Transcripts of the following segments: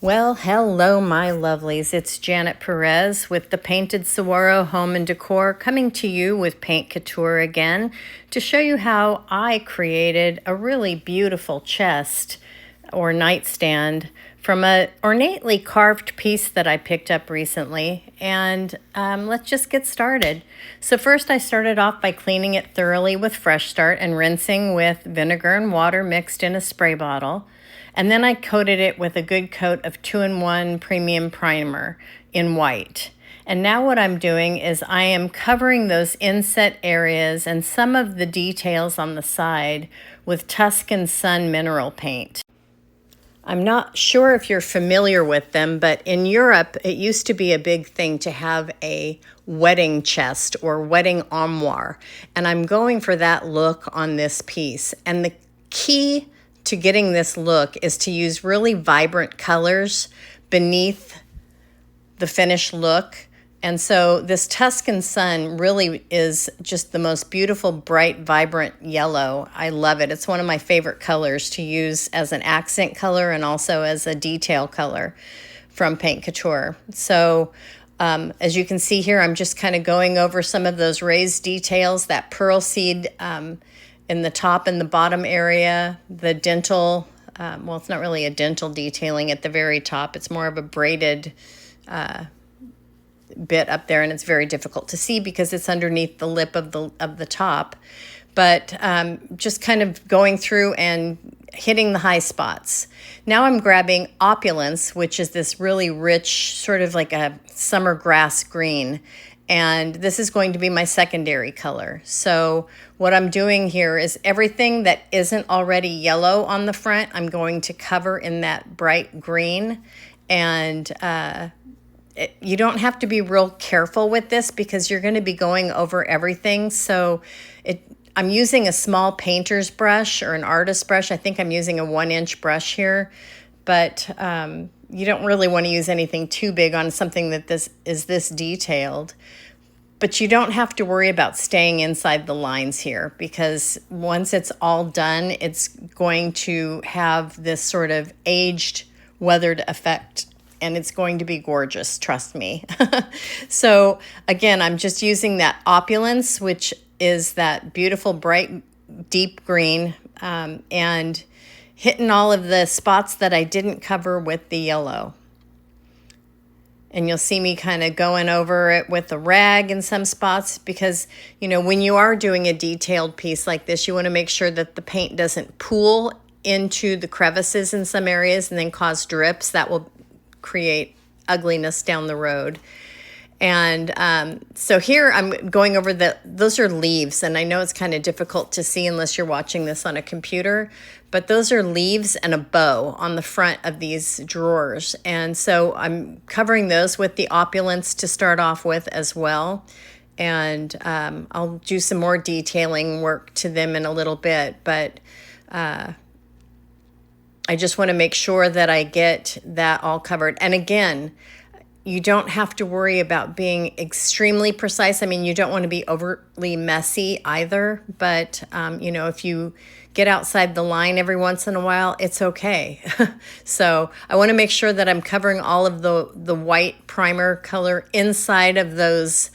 Well, hello, my lovelies. It's Janet Perez with the Painted Saguaro Home and Decor coming to you with Paint Couture again to show you how I created a really beautiful chest or nightstand from a ornately carved piece that I picked up recently. And let's just get started. So first I started off by cleaning it thoroughly with Fresh Start and rinsing with vinegar and water mixed in a spray bottle. And then I coated it with a good coat of 2-in-1 premium primer in white. And now what I'm doing is I am covering those inset areas and some of the details on the side with Tuscan Sun mineral paint. I'm not sure if you're familiar with them, but in Europe, it used to be a big thing to have a wedding chest or wedding armoire. And I'm going for that look on this piece. And the key to getting this look is to use really vibrant colors beneath the finished look. And so this Tuscan Sun really is just the most beautiful, bright, vibrant yellow. I love it. It's one of my favorite colors to use as an accent color and also as a detail color from Paint Couture. So as you can see here, I'm just kind of going over some of those raised details, that pearl seed in the top and the bottom area, the dental, well, it's not really a dental detailing at the very top. It's more of a braided bit up there, and it's very difficult to see because it's underneath the lip of the top. But just kind of going through and hitting the high spots. Now I'm grabbing Opulence, which is this really rich, sort of like a summer grass green. And this is going to be my secondary color. So what I'm doing here is everything that isn't already yellow on the front, I'm going to cover in that bright green. And you don't have to be real careful with this because you're going to be going over everything. So I'm using a small painter's brush or an artist brush. I think I'm using a 1-inch brush here, but you don't really want to use anything too big on something that is this detailed. But you don't have to worry about staying inside the lines here because once it's all done, it's going to have this sort of aged, weathered effect, and it's going to be gorgeous, trust me. So again, I'm just using that Opulence, which is that beautiful, bright, deep green, and hitting all of the spots that I didn't cover with the yellow. And you'll see me kind of going over it with a rag in some spots because, you know, when you are doing a detailed piece like this, you want to make sure that the paint doesn't pool into the crevices in some areas and then cause drips. That will create ugliness down the road. And so here I'm going over those are leaves, and I know it's kind of difficult to see unless you're watching this on a computer, but those are leaves and a bow on the front of these drawers. And so I'm covering those with the Opulence to start off with as well. And I'll do some more detailing work to them in a little bit, but I just want to make sure that I get that all covered. And again, you don't have to worry about being extremely precise. I mean, you don't want to be overly messy either, but you know, if you get outside the line every once in a while, it's okay. So I want to make sure that I'm covering all of the white primer color inside of those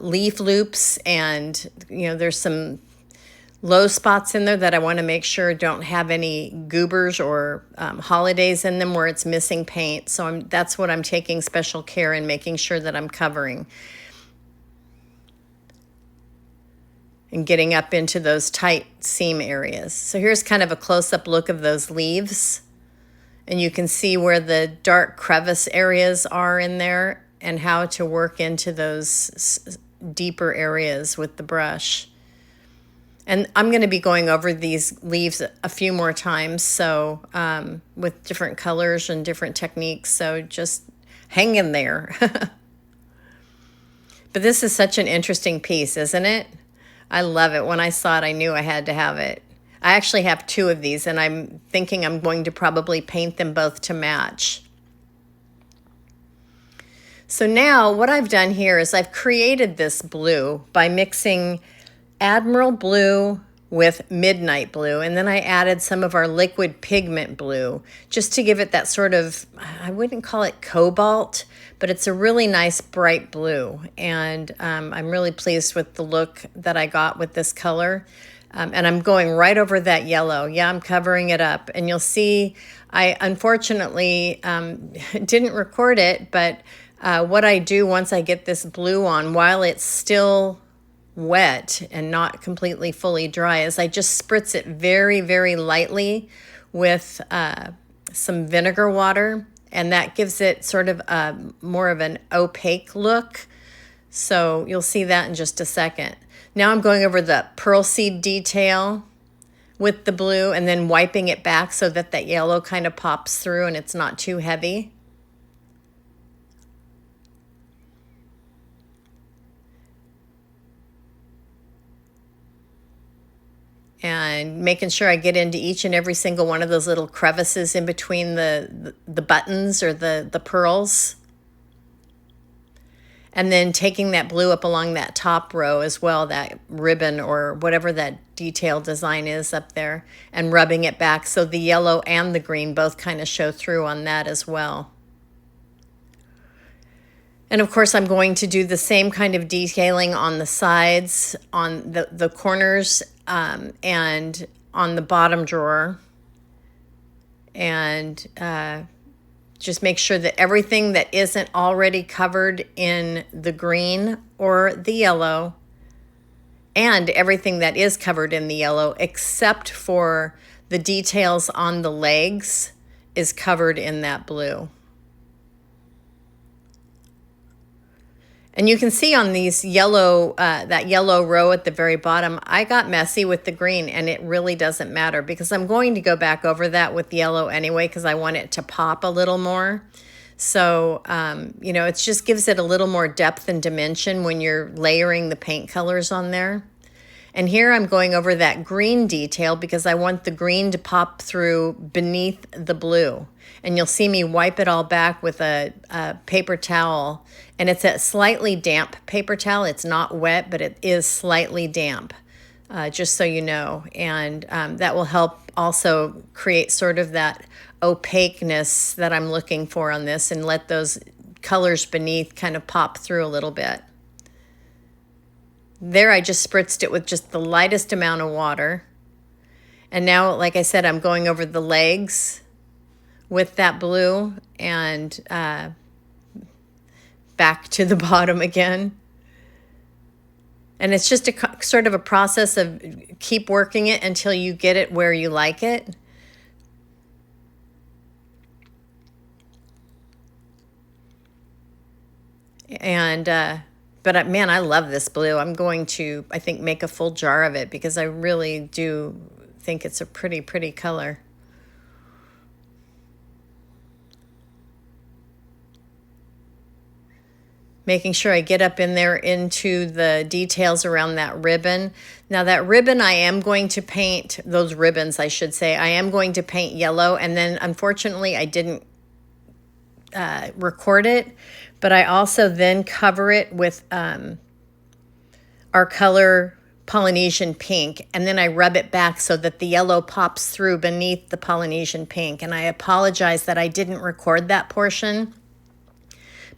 leaf loops, and you know, there's some low spots in there that I want to make sure don't have any goobers or holidays in them where it's missing paint. So that's what I'm taking special care in, making sure that I'm covering and getting up into those tight seam areas. So here's kind of a close-up look of those leaves, and you can see where the dark crevice areas are in there and how to work into those deeper areas with the brush. And I'm going to be going over these leaves a few more times, so with different colors and different techniques, so just hang in there. But this is such an interesting piece, isn't it? I love it. When I saw it, I knew I had to have it. I actually have 2 of these, and I'm thinking I'm going to probably paint them both to match. So now what I've done here is I've created this blue by mixing Admiral Blue with Midnight Blue. And then I added some of our liquid pigment blue just to give it that sort of, I wouldn't call it cobalt, but it's a really nice bright blue. And I'm really pleased with the look that I got with this color. And I'm going right over that yellow. Yeah, I'm covering it up. And you'll see I unfortunately didn't record it, but what I do once I get this blue on, while it's still wet and not completely fully dry, is I just spritz it very, very lightly with some vinegar water, and that gives it sort of more of an opaque look. So you'll see that in just a second. Now I'm going over the pearl seed detail with the blue and then wiping it back so that that yellow kind of pops through and it's not too heavy. And making sure I get into each and every single one of those little crevices in between the buttons or the pearls. And then taking that blue up along that top row as well, that ribbon or whatever that detail design is up there, and rubbing it back so the yellow and the green both kind of show through on that as well. And of course, I'm going to do the same kind of detailing on the sides, on the corners, and on the bottom drawer. And just make sure that everything that isn't already covered in the green or the yellow, and everything that is covered in the yellow, except for the details on the legs, is covered in that blue. And you can see on these yellow, that yellow row at the very bottom, I got messy with the green, and it really doesn't matter because I'm going to go back over that with yellow anyway because I want it to pop a little more. So, you know, it just gives it a little more depth and dimension when you're layering the paint colors on there. And here I'm going over that green detail because I want the green to pop through beneath the blue. And you'll see me wipe it all back with a paper towel. And it's a slightly damp paper towel. It's not wet, but it is slightly damp, just so you know. And that will help also create sort of that opaqueness that I'm looking for on this and let those colors beneath kind of pop through a little bit. There I just spritzed it with just the lightest amount of water. And now, like I said, I'm going over the legs with that blue and back to the bottom again. And it's just a sort of a process of keep working it until you get it where you like it. And but man, I love this blue. I'm going to, I think, make a full jar of it because I really do think it's a pretty, pretty color. Making sure I get up in there into the details around that ribbon. Now that ribbon I am going to paint, those ribbons I should say, I am going to paint yellow, and then unfortunately I didn't record it, but I also then cover it with our color Polynesian pink, and then I rub it back so that the yellow pops through beneath the Polynesian pink. And I apologize that I didn't record that portion,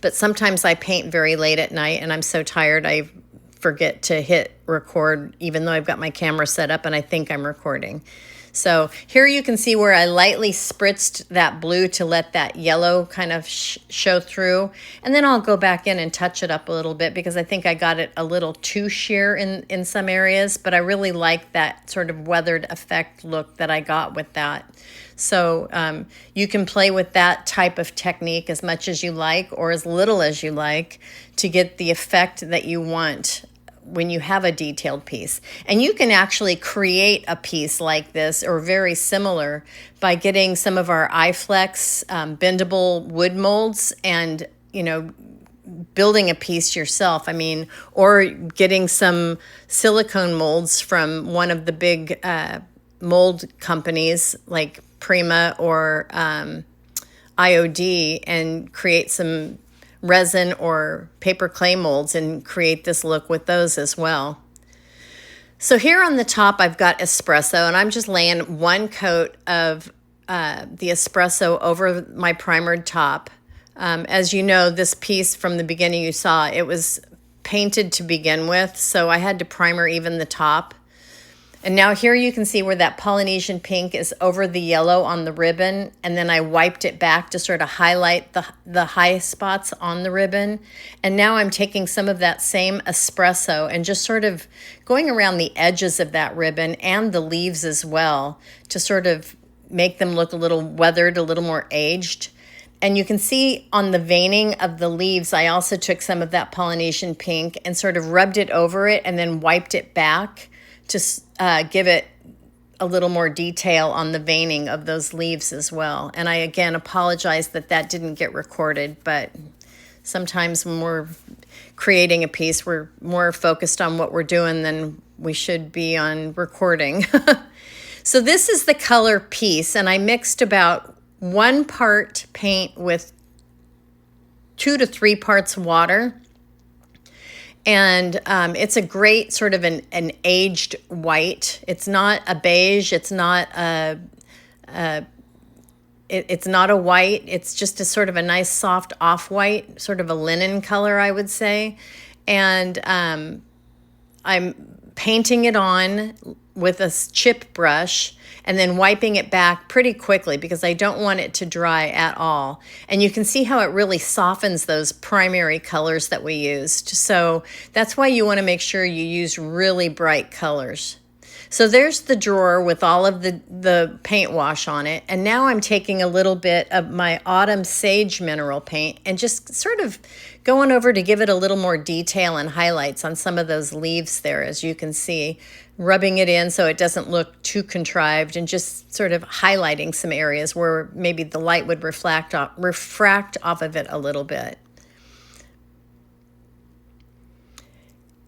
but sometimes I paint very late at night and I'm so tired I forget to hit record even though I've got my camera set up and I think I'm recording. So here you can see where I lightly spritzed that blue to let that yellow kind of show through. And then I'll go back in and touch it up a little bit because I think I got it a little too sheer in some areas, but I really like that sort of weathered effect look that I got with that. So you can play with that type of technique as much as you like or as little as you like to get the effect that you want when you have a detailed piece. And you can actually create a piece like this or very similar by getting some of our iFlex bendable wood molds and, you know, building a piece yourself. I mean, or getting some silicone molds from one of the big mold companies like Prima or IOD and create some resin or paper clay molds and create this look with those as well. So here on the top, I've got espresso, and I'm just laying one coat of the espresso over my primered top. As you know, this piece from the beginning you saw, it was painted to begin with, so I had to primer even the top. And now here you can see where that Polynesian pink is over the yellow on the ribbon, and then I wiped it back to sort of highlight the high spots on the ribbon. And now I'm taking some of that same espresso and just sort of going around the edges of that ribbon and the leaves as well to sort of make them look a little weathered, a little more aged. And you can see on the veining of the leaves, I also took some of that Polynesian pink and sort of rubbed it over it and then wiped it back to give it a little more detail on the veining of those leaves as well. And I, again, apologize that that didn't get recorded, but sometimes when we're creating a piece, we're more focused on what we're doing than we should be on recording. So this is the color piece, and I mixed about 1 part paint with 2 to 3 parts water. And it's a great sort of an aged white. It's not a beige. It's not it's not a white. It's just a sort of a nice soft off-white, sort of a linen color, I would say. And I'm painting it on with a chip brush and then wiping it back pretty quickly because I don't want it to dry at all. And you can see how it really softens those primary colors that we used. So that's why you want to make sure you use really bright colors. So there's the drawer with all of the paint wash on it. And now I'm taking a little bit of my Autumn Sage mineral paint and just sort of going over to give it a little more detail and highlights on some of those leaves there, as you can see, rubbing it in so it doesn't look too contrived and just sort of highlighting some areas where maybe the light would refract off of it a little bit.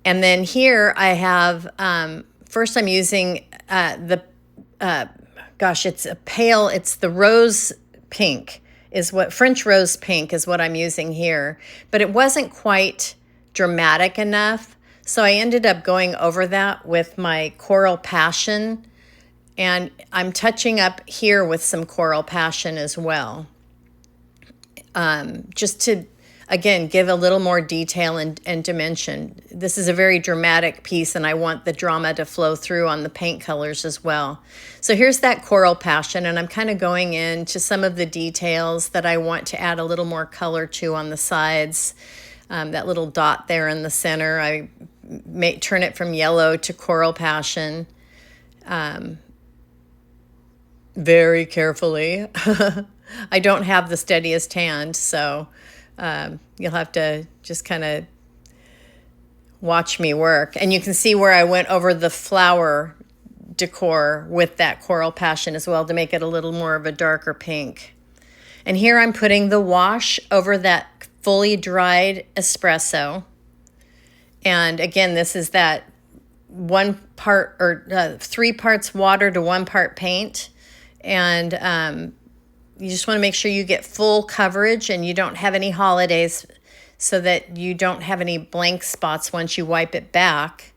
And then here I have, first I'm using it's a pale, it's the rose pink, is what French rose pink is what I'm using here, but it wasn't quite dramatic enough. So I ended up going over that with my Coral Passion, and I'm touching up here with some Coral Passion as well. Just to, again, give a little more detail and dimension. This is a very dramatic piece, and I want the drama to flow through on the paint colors as well. So here's that Coral Passion, and I'm kind of going into some of the details that I want to add a little more color to on the sides. That little dot there in the center, I may turn it from yellow to Coral Passion. Very carefully. I don't have the steadiest hand, so you'll have to just kind of watch me work. And you can see where I went over the flower decor with that Coral Passion as well to make it a little more of a darker pink. And here I'm putting the wash over that fully dried espresso. And again, this is that 1 part or 3 parts water to 1 part paint. And you just want to make sure you get full coverage and you don't have any holidays so that you don't have any blank spots once you wipe it back.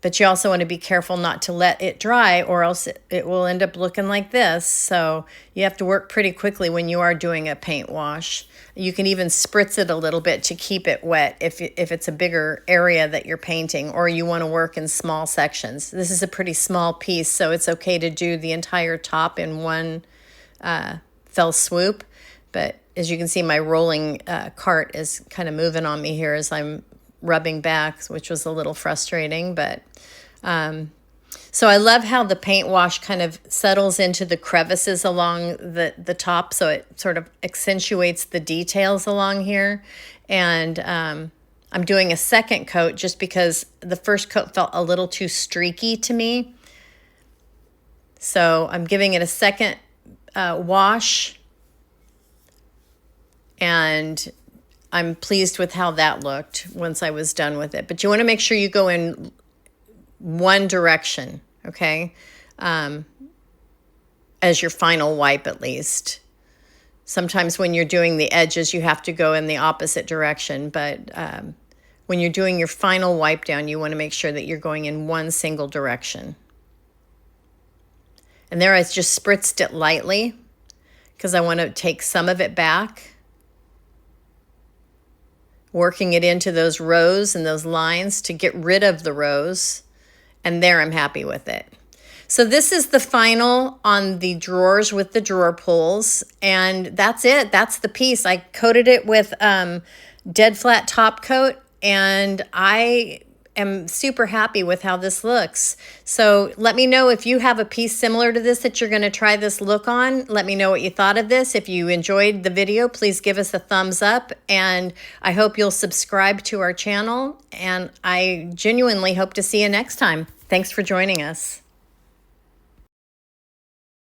But you also want to be careful not to let it dry or else it will end up looking like this. So you have to work pretty quickly when you are doing a paint wash. You can even spritz it a little bit to keep it wet if it's a bigger area that you're painting or you want to work in small sections. This is a pretty small piece, so it's okay to do the entire top in one fell swoop. But as you can see, my rolling cart is kind of moving on me here as I'm rubbing back, which was a little frustrating. But so I love how the paint wash kind of settles into the crevices along the top, so it sort of accentuates the details along here. And I'm doing a second coat just because the first coat felt a little too streaky to me. So I'm giving it a second wash, and I'm pleased with how that looked once I was done with it. But you want to make sure you go in one direction, okay? As your final wipe, at least. Sometimes when you're doing the edges, you have to go in the opposite direction, but when you're doing your final wipe down, you want to make sure that you're going in one single direction. And there I just spritzed it lightly because I want to take some of it back, working it into those rows and those lines to get rid of the rows. And there I'm happy with it. So this is the final on the drawers with the drawer pulls, and that's it. That's the piece. I coated it with Dead Flat Topcoat, and I am super happy with how this looks. So let me know if you have a piece similar to this that you're going to try this look on. Let me know what you thought of this. If you enjoyed the video, please give us a thumbs up, and I hope you'll subscribe to our channel, and I genuinely hope to see you next time. Thanks for joining us.